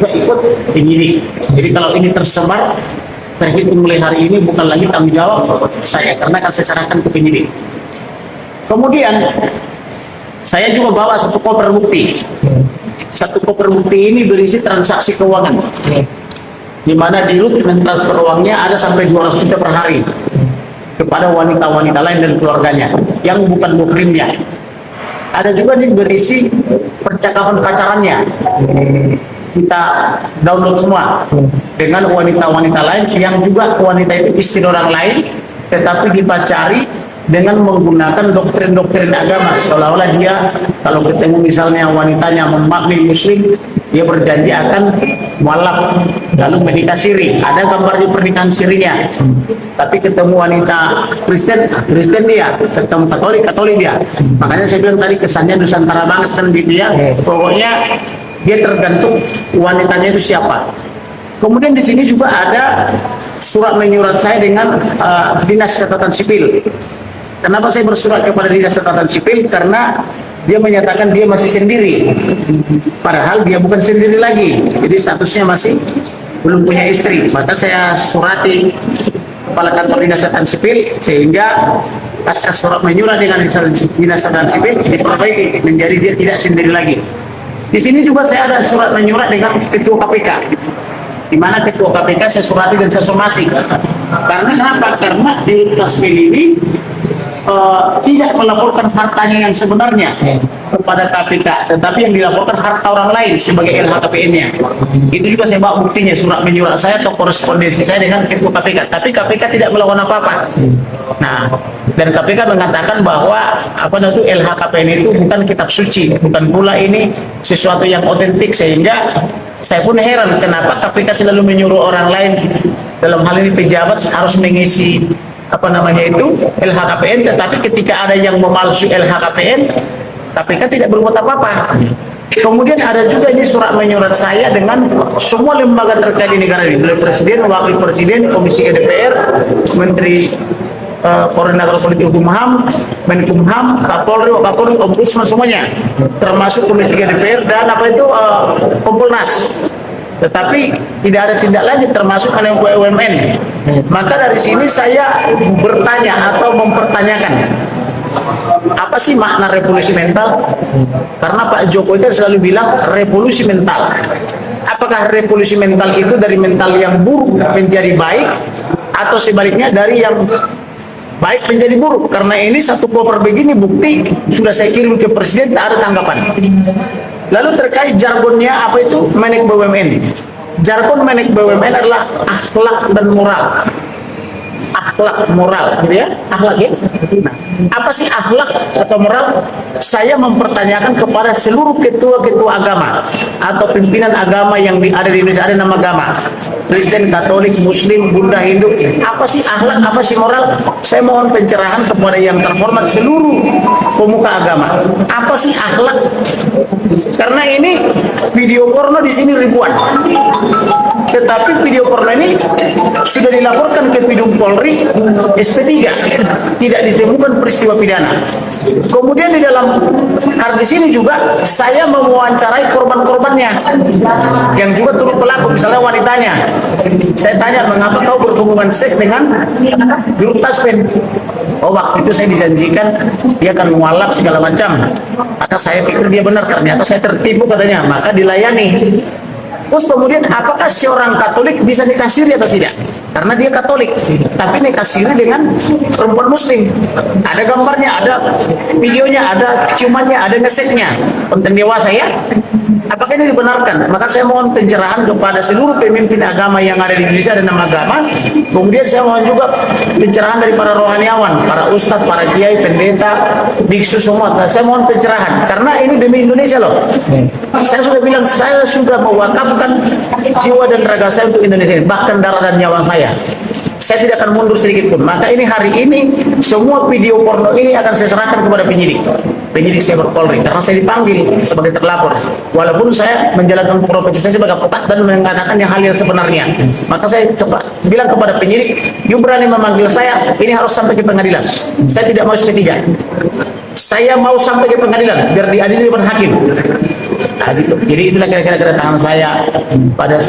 ikut penyidik. Jadi kalau ini tersebar, terhitung mulai hari ini bukan lagi tanggung jawab saya, karena akan saya serahkan ke penyidik. Kemudian saya juga bawa satu koper bukti. Satu koper bukti ini berisi transaksi keuangan, di mana di RUT transfer uangnya ada sampai 200 juta per hari kepada wanita-wanita lain dan keluarganya yang bukan mukrimnya. Ada juga nih berisi percakapan pacarannya, kita download semua dengan wanita-wanita lain yang juga wanita itu istri orang lain, tetapi dipacari dengan menggunakan doktrin-doktrin agama, seolah-olah dia kalau ketemu misalnya wanitanya memaknai muslim, dia berjanji akan mualaf lalu menikah siri. Ada gambar di pernikahan sirinya, tapi ketemu wanita Kristen dia, ketemu Katolik dia. Makanya saya bilang tadi kesannya Nusantara banget kan gitu ya. Pokoknya dia tergantung wanitanya itu siapa. Kemudian di sini juga ada surat menyurat saya dengan Dinas Catatan Sipil. Kenapa saya bersurat kepada Dinas Catatan Sipil? Karena dia menyatakan dia masih sendiri, padahal dia bukan sendiri lagi, jadi statusnya masih belum punya istri. Maka saya surati Kepala Kantor Dinas Catatan Sipil sehingga pasca surat menyurat dengan Dinas Catatan Sipil diperbaiki menjadi dia tidak sendiri lagi. Di sini juga saya ada surat menyurat dengan Ketua KPK, di mana Ketua KPK saya surati dan saya somasi. Karena kenapa? Karena di Kasmil ini tidak melaporkan hartanya yang sebenarnya kepada KPK, tetapi yang dilaporkan harta orang lain sebagai LHKPN-nya. Itu juga saya bawa buktinya, surat menyurat saya atau korespondensi saya dengan Ketua KPK, tapi KPK tidak melakukan apa-apa. Nah, dan KPK mengatakan bahwa itu LHKPN itu bukan kitab suci, bukan pula ini sesuatu yang otentik, sehingga saya pun heran kenapa KPK selalu menyuruh orang lain, dalam hal ini pejabat, harus mengisi LHKPN, tetapi ketika ada yang memalsu LHKPN, KPK tidak berbuat apa-apa. Kemudian ada juga ini surat menyurat saya dengan semua lembaga terkait di negara ini, dari Presiden, Wakil Presiden, Komisi DPR, Menteri Koordinator Politik Hukum HAM, Menkumham, Kapolri, Wakapolri, Ombudsman, semuanya, termasuk Komisi DPR dan Kompolnas. Tetapi tidak ada tindak lanjut, termasuk yang BUMN. Maka dari sini saya bertanya atau mempertanyakan, apa sih makna revolusi mental? Karena Pak Jokowi kan selalu bilang revolusi mental. Apakah revolusi mental itu dari mental yang buruk menjadi baik, atau sebaliknya dari yang baik menjadi buruk? Karena ini satu koper begini bukti sudah saya kirim ke Presiden, tak ada tanggapan. Lalu terkait jargonnya apa itu Menek BUMN. Jargon Menek BUMN adalah akhlak dan moral. Akhlak moral, gitu ya? Akhlak ya? Nah, apa sih akhlak atau moral? Saya mempertanyakan kepada seluruh ketua-ketua agama atau pimpinan agama yang ada di Indonesia, ada nama agama, Kristen, Katolik, Muslim, Buddha, Hindu. Apa sih akhlak, apa sih moral? Saya mohon pencerahan kepada yang terhormat seluruh pemuka agama. Apa sih akhlak? Karena ini video porno di sini ribuan. Tetapi video porno ini sudah dilaporkan ke Bidung Polri SP3, tidak ditemukan peristiwa pidana. Kemudian di dalam di sini juga saya mewawancarai korban-korbannya yang juga turut pelaku, misalnya wanitanya. Saya tanya, mengapa kau berhubungan seks dengan grup taspen? Oh, waktu itu saya dijanjikan dia akan mualaf segala macam. Maka saya pikir dia benar, ternyata saya tertipu katanya, maka dilayani. Terus kemudian apakah seorang Katolik bisa nikah siri atau tidak? Karena dia Katolik, tapi nikah siri dengan perempuan Muslim. Ada gambarnya, ada videonya, ada ciumannya, ada ngeseknya. Konten dewasa ya. Apakah ini dibenarkan? Maka saya mohon pencerahan kepada seluruh pemimpin agama yang ada di Indonesia dan nama agama. Kemudian saya mohon juga pencerahan dari para rohaniawan, para ustadz, para kiai, pendeta, biksu semua. Saya mohon pencerahan karena ini demi Indonesia loh. Saya sudah bilang saya sudah mewakafkan jiwa dan raga saya untuk Indonesia, bahkan darah dan nyawa saya. Saya tidak akan mundur sedikit pun. Maka ini hari ini semua video porno ini akan saya serahkan kepada penyidik Cyber Polri, karena saya dipanggil sebagai terlapor. Walaupun saya menjalankan profesi saya sebagai petak dan mengatakan yang hal yang sebenarnya. Maka saya bilang kepada penyidik, you berani memanggil saya, ini harus sampai ke pengadilan. Saya tidak mau SP3. Saya mau sampai ke pengadilan biar diadili depan hakim. Gitu. Jadi itulah kira-kira kedatangan saya pada